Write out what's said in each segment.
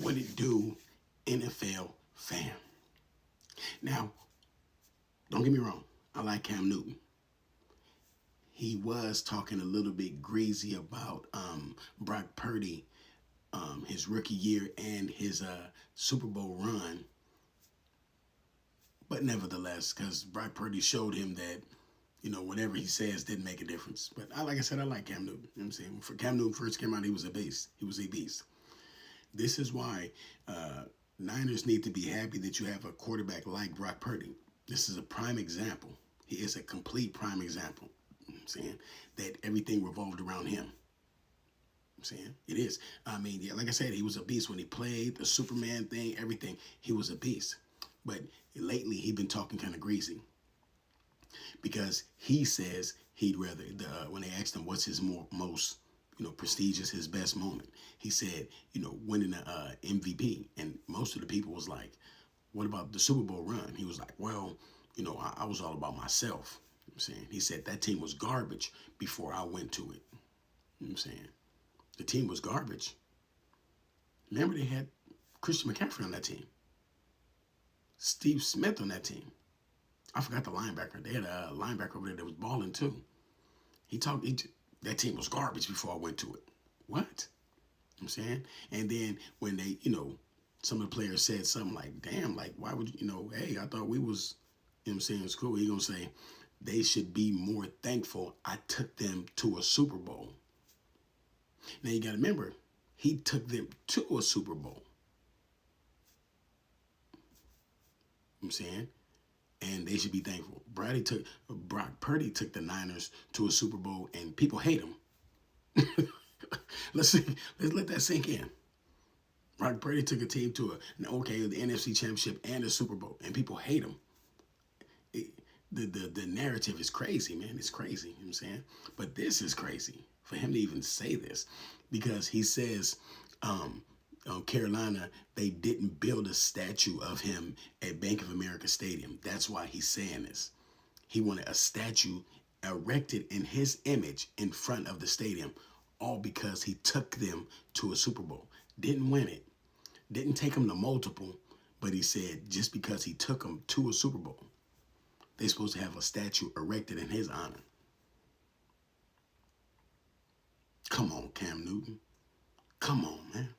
What it do, NFL fam? Now, don't get me wrong. I like Cam Newton. He was talking a little bit greasy about Brock Purdy, his rookie year and his Super Bowl run. But nevertheless, because Brock Purdy showed him that, whatever he says didn't make a difference. But like I said, I like Cam Newton. You know what I'm saying? For Cam Newton first came out, he was a beast. He was a beast. This is why Niners need to be happy that you have a quarterback like Brock Purdy. This is a prime example. He is a complete prime example. You know what I'm saying that everything revolved around him. I'm saying it is. I mean, yeah, like I said, he was a beast when he played the Superman thing, everything. He was a beast. But lately, he's been talking kind of greasy because he says he'd rather when they asked him what's his most prestigious, his best moment, he said winning the MVP, and most of the people was like, what about the Super Bowl run? He was like, well, I was all about myself. You know what I'm saying, he said that team was garbage before I went to it. You know what I'm saying, the team was garbage. Remember, they had Christian McCaffrey on that team, Steve Smith on that team. I forgot the linebacker. They had a linebacker over there that was balling too. That team was garbage before I went to it. What? You know what I'm saying? And then when they, some of the players said something like, damn, like, why would hey, I thought we was, what I'm saying, it's cool. He gonna say, they should be more thankful I took them to a Super Bowl. Now you gotta remember, he took them to a Super Bowl. You know what I'm saying? And they should be thankful. Brock Purdy took the Niners to a Super Bowl, and people hate him. Let's let that sink in. Brock Purdy took a team to the NFC Championship and a Super Bowl, and people hate him. The narrative is crazy, man. It's crazy. You know what I'm saying? But this is crazy for him to even say this, because he says Carolina, they didn't build a statue of him at Bank of America Stadium. That's why he's saying this. He wanted a statue erected in his image in front of the stadium, all because he took them to a Super Bowl. Didn't win it, didn't take them to multiple, but he said just because he took them to a Super Bowl, they're supposed to have a statue erected in his honor. Come on, Cam Newton. Come on, man.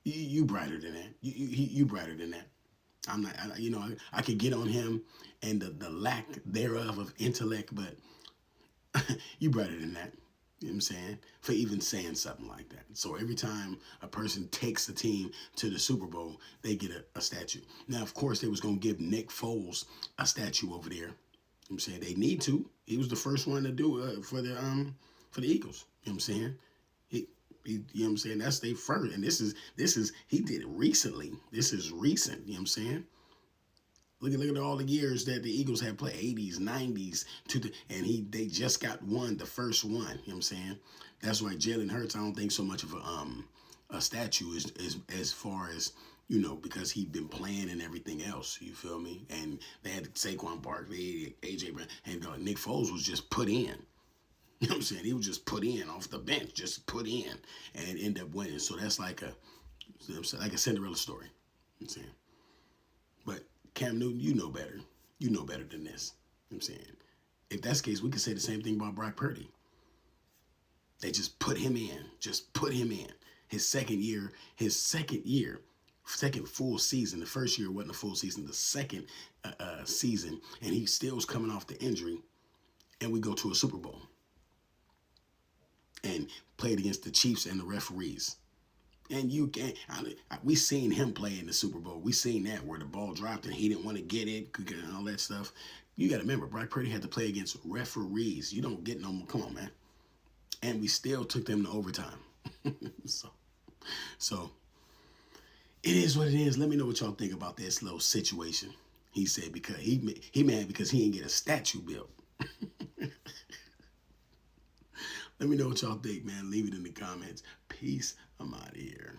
You brighter than that. You brighter than that. I'm not, I could get on him and the lack thereof of intellect, but you brighter than that. You know what I'm saying? For even saying something like that. So every time a person takes a team to the Super Bowl, they get a statue. Now, of course, they was going to give Nick Foles a statue over there. You know what I'm saying? They need to. He was the first one to do it for the Eagles. You know what I'm saying? You know what I'm saying? That's their first. And this is he did it recently. This is recent. You know what I'm saying? Look at all the years that the Eagles have played, 80s, 90s, and they just got the first one. You know what I'm saying? That's why Jalen Hurts, I don't think so much of a statue is as far as, because he'd been playing and everything else. You feel me? And they had Saquon Barkley, AJ Brown, and Nick Foles was just put in. You know what I'm saying? He was just put in off the bench, just put in, and end up winning. So that's like a Cinderella story. You know what I'm saying? But Cam Newton, you know better. You know better than this. You know what I'm saying? If that's the case, we could say the same thing about Brock Purdy. They just put him in. Just put him in. His second full season. The first year wasn't a full season. The second season, and he still was coming off the injury, and we go to a Super Bowl and played against the Chiefs and the referees. And we seen him play in the Super Bowl. We seen that where the ball dropped and he didn't want to get it and all that stuff. You got to remember, Brock Purdy had to play against referees. You don't get no more. Come on, man. And we still took them to overtime. So it is what it is. Let me know what y'all think about this little situation. He said because he mad because he didn't get a statue built. Let me know what y'all think, man. Leave it in the comments. Peace. I'm out of here.